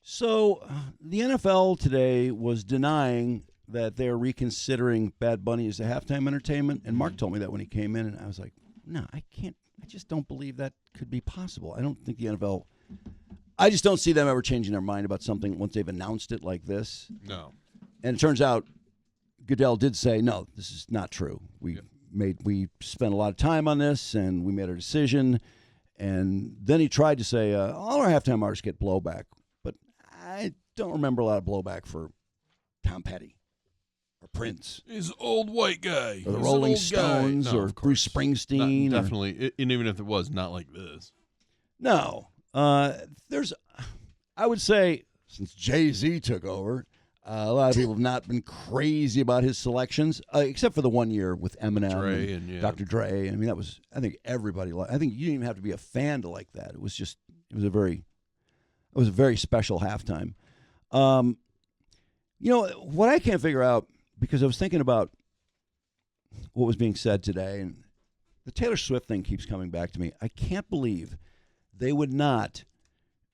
So the NFL today was denying that they're reconsidering Bad Bunny as a halftime entertainment. And Mark told me that when he came in, and I was like, no, I can't. I just don't believe that could be possible. I don't think the NFL. I just don't see them ever changing their mind about something once they've announced it like this. No. And it turns out Goodell did say, no, this is not true. We spent a lot of time on this, and we made our decision. And then he tried to say, all our halftime artists get blowback. But I don't remember a lot of blowback for Tom Petty or Prince. He's an old white guy. Or the Rolling Stones or Bruce Springsteen. Definitely. And even if it was, not like this. No. I would say, since Jay-Z took over, a lot of people have not been crazy about his selections, except for the 1 year with Eminem Dre and Dr. Dre. I mean, that was, I think everybody, I think you didn't even have to be a fan to like that. It was a very special halftime. What I can't figure out, because I was thinking about what was being said today, and the Taylor Swift thing keeps coming back to me. I can't believe they would not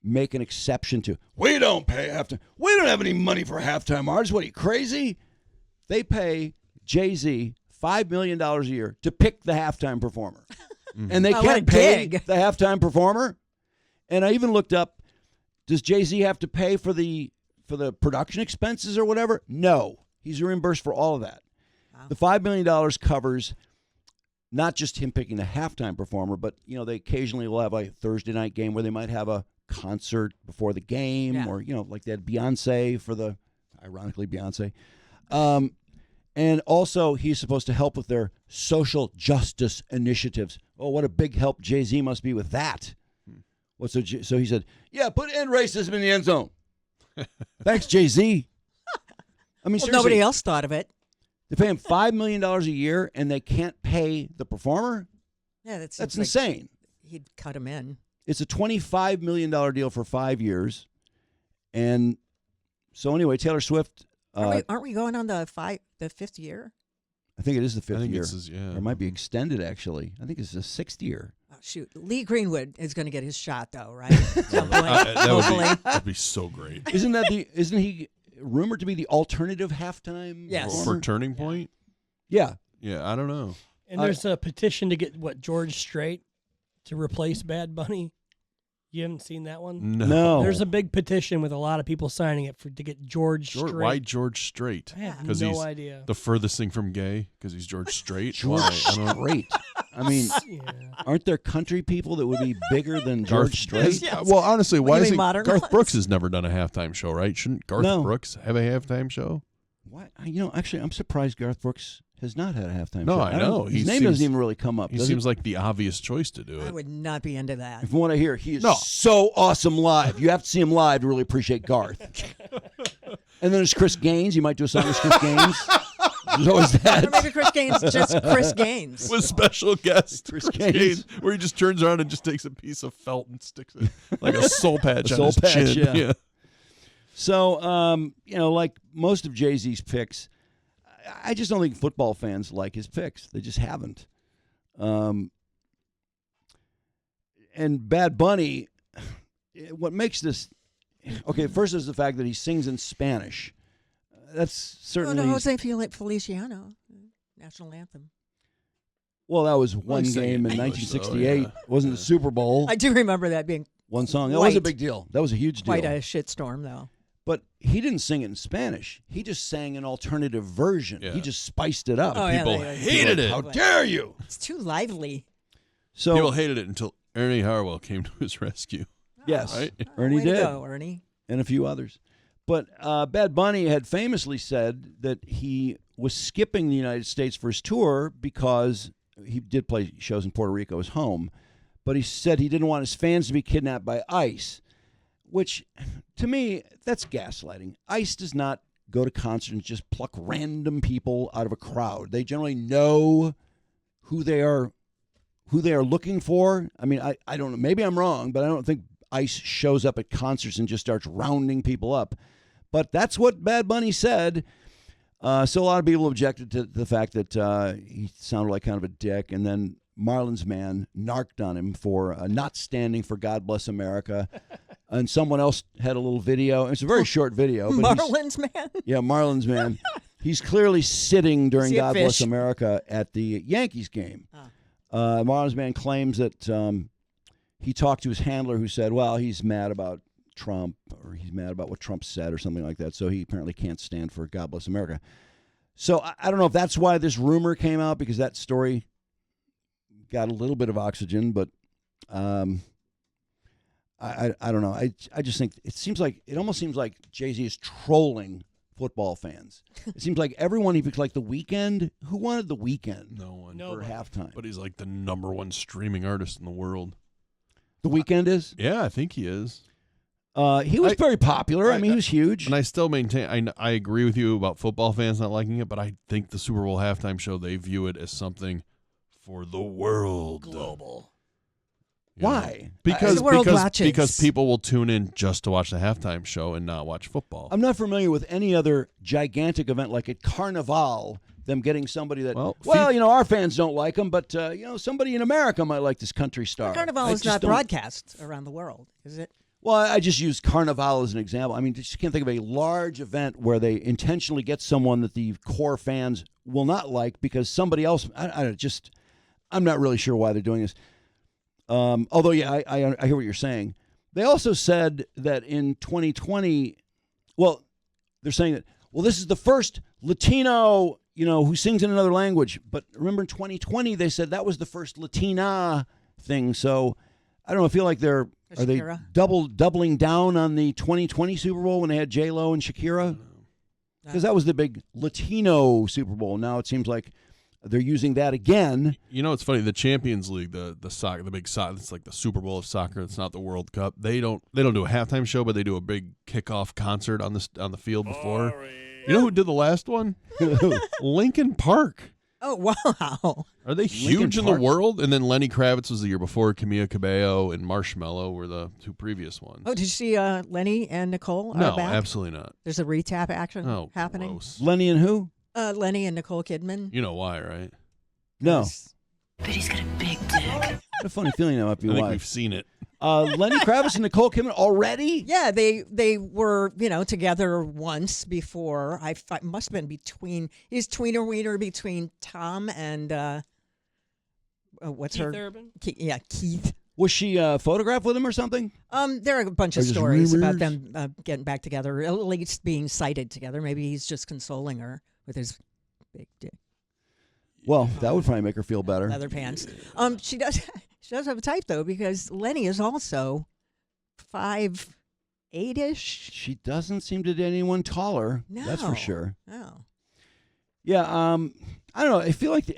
make an exception to, we don't pay halftime. We don't have any money for halftime artists. What, are you crazy? They pay Jay-Z $5 million a year to pick the halftime performer. And they can't pay the halftime performer. And I even looked up, does Jay-Z have to pay for the production expenses or whatever? No. He's reimbursed for all of that. Wow. The $5 million covers not just him picking the halftime performer, but they occasionally will have a Thursday night game where they might have a concert before the game, or like they had Beyonce for the, ironically Beyonce, and also he's supposed to help with their social justice initiatives. Oh, what a big help Jay-Z must be with that. So he said, yeah, put end racism in the end zone. Thanks, Jay-Z. I mean, seriously, nobody else thought of it. They pay him $5 million a year, and they can't pay the performer? Yeah, that's insane. He'd cut him in. It's a $25 million deal for 5 years. And so anyway, Taylor Swift. Aren't we going on the fifth year? I think it is the fifth year. Or it might be extended, actually. I think it's the sixth year. Oh, shoot. Lee Greenwood is going to get his shot, though, right? That'd be so great. Isn't he rumored to be the alternative halftime? Yes. For Turning Point? Yeah. Yeah, I don't know. And there's a petition to get, George Strait to replace Bad Bunny. You haven't seen that one? No. There's a big petition with a lot of people signing it to get George Strait. Why George Strait? I have Because no he's idea. the furthest thing from gay, because he's George Strait. George Strait. I mean, aren't there country people that would be bigger than George Strait? Yes. Well, honestly, why is modern Garth Brooks has never done a halftime show, right? Shouldn't Garth Brooks have a halftime show? What? Actually, I'm surprised Garth Brooks has not had a halftime show. No, I know. His name doesn't even really come up. He seems like the obvious choice to do it. I would not be into that. From what I hear, he is so awesome live. You have to see him live to really appreciate Garth. And then there's Chris Gaines. You might do a song with Chris Gaines. There's always that. Or maybe Chris Gaines, just Chris Gaines. With special guest Chris Gaines. where he just turns around and just takes a piece of felt and sticks it like a soul patch on his patch, chin. Yeah. So, like most of Jay-Z's picks, I just don't think football fans like his picks. They just haven't. And Bad Bunny, what makes this... Okay, first is the fact that he sings in Spanish. That's certainly... No, Jose Feliciano, national anthem. Well, that was one game in 1968. It wasn't the Super Bowl. I do remember that being one song. That was a big deal. That was a huge deal. Quite a shitstorm, though. But he didn't sing it in Spanish. He just sang an alternative version. Yeah. He just spiced it up. Oh, people hated it. How dare you? It's too lively. So people hated it until Ernie Harwell came to his rescue. Yes, right? Ernie did. Go, Ernie. And a few others. But Bad Bunny had famously said that he was skipping the United States for his tour because he did play shows in Puerto Rico, his home. But he said he didn't want his fans to be kidnapped by ICE. Which, to me, that's gaslighting. ICE does not go to concerts and just pluck random people out of a crowd. They generally know who they are looking for. I mean, I don't know. Maybe I'm wrong, but I don't think ICE shows up at concerts and just starts rounding people up. But that's what Bad Bunny said. So a lot of people objected to the fact that he sounded like kind of a dick. And then Marlon's man narked on him for not standing for God Bless America. and someone else had a little video. It's a very short video. But Marlins man. Yeah, Marlins man. He's clearly sitting during See a God Bless fish. America at the Yankees game. Oh. Marlins man claims that he talked to his handler who said, well, he's mad about Trump, or he's mad about what Trump said or something like that, so he apparently can't stand for God Bless America. So I don't know if that's why this rumor came out, because that story got a little bit of oxygen, but I don't know. I just think it almost seems like Jay-Z is trolling football fans. It seems like everyone, he picked like The Weeknd. Who wanted The Weeknd? No one. No. For halftime. But he's like the #1 streaming artist in the world. The Weeknd is? Yeah, I think he is. He was very popular. I mean, he was huge. And I still maintain, I agree with you about football fans not liking it, but I think the Super Bowl halftime show, they view it as something for the world. Global. You know? Why? Because The world watches. because people will tune in just to watch the halftime show and not watch football. I'm not familiar with any other gigantic event like at Carnival, them getting somebody that, our fans don't like him, but, somebody in America might like this country star. Carnival I is just not don't- broadcast around the world, is it? Well, I just use Carnival as an example. I mean, just can't think of a large event where they intentionally get someone that the core fans will not like because somebody else. I'm not really sure why they're doing this. Although, yeah, I hear what you're saying. They also said that in 2020, well, they're saying that, well, this is the first Latino, who sings in another language. But remember in 2020, they said that was the first Latina thing. So I don't know. I feel like are they Shakira. doubling down on the 2020 Super Bowl when they had J-Lo and Shakira? Because that was the big Latino Super Bowl. Now it seems like they're using that again. It's funny. The Champions League, the soccer, the big soccer, it's like the Super Bowl of soccer. It's not the World Cup. They don't do a halftime show, but they do a big kickoff concert on the field before. You know who did the last one? Linkin Park. Oh, wow. Are they huge in Park? the world? And then Lenny Kravitz was the year before. Camila Cabello and Marshmello were the two previous ones. Oh, did you see Lenny and Nicole are no, back? absolutely not. There's a retap action Oh, happening. gross. Lenny and who? Lenny and Nicole Kidman. You know why, right? No. But he's got a big dick. What a funny feeling that might be I think why. we've seen it. Lenny Kravitz and Nicole Kidman already? Yeah, they were, together once before. I must have been between, he's tweener wiener between Tom and, what's Keith her? Urban? Keith. Was she photographed with him or something? There are a bunch of Are just stories about rumors? them getting back together, at least being sighted together. Maybe he's just consoling her with his big dick, Well, that would probably make her feel better. leather pants. She does have a type though, because Lenny is also 5'8"-ish. She doesn't seem to date anyone taller. No, That's for sure. No. Yeah, I don't know. I feel like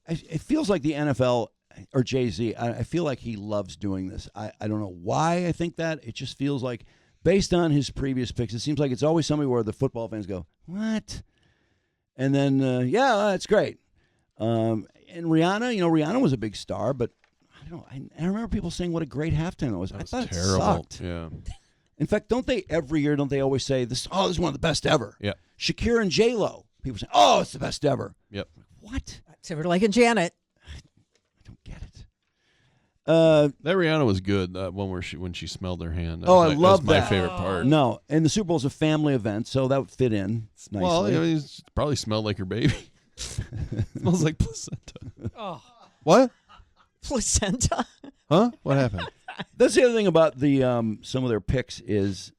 it feels like the NFL or Jay-Z. I feel like he loves doing this. I don't know why I think that. It just feels like, based on his previous picks, it seems like it's always somebody where the football fans go, what? And then, that's great. And Rihanna, Rihanna was a big star, but I don't know. I remember people saying what a great halftime it was. That I was thought terrible. it sucked. Yeah. In fact, don't they every year, don't they always say, this is one of the best ever? Yeah. Shakira and J-Lo. People say, oh, it's the best ever. Yep. What? Except for like in Janet. I don't get it. That Rihanna was good. One where when she smelled her hand. Oh, I that love was my that. favorite part. No, and the Super Bowl is a family event, so that would fit in nicely. Well, it probably smelled like her baby. Smells like placenta. Oh, What? Placenta. Huh? What happened? That's the other thing about the some of their picks is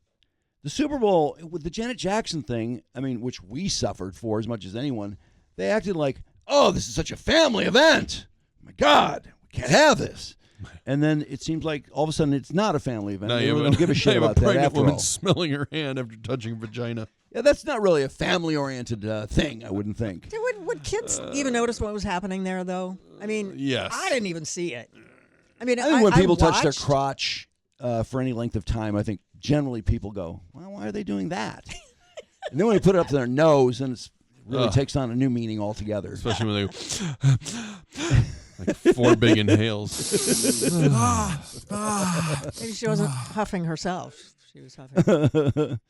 the Super Bowl with the Janet Jackson thing. I mean, which we suffered for as much as anyone. They acted like, oh, this is such a family event. My God, we can't have this. And then it seems like all of a sudden it's not a family event. They really don't give a shit about that pregnant after woman all. smelling her hand after touching vagina. Yeah, that's not really a family-oriented thing, I wouldn't think. Would kids even notice what was happening there, though? I mean, Yes. I didn't even see it. I mean, I think when people touch their watched- crotch for any length of time, I think generally people go, well, why are they doing that? And then when they put it up to their nose, then it really takes on a new meaning altogether. Especially when they like 4 big inhales. Maybe she wasn't huffing herself. She was huffing.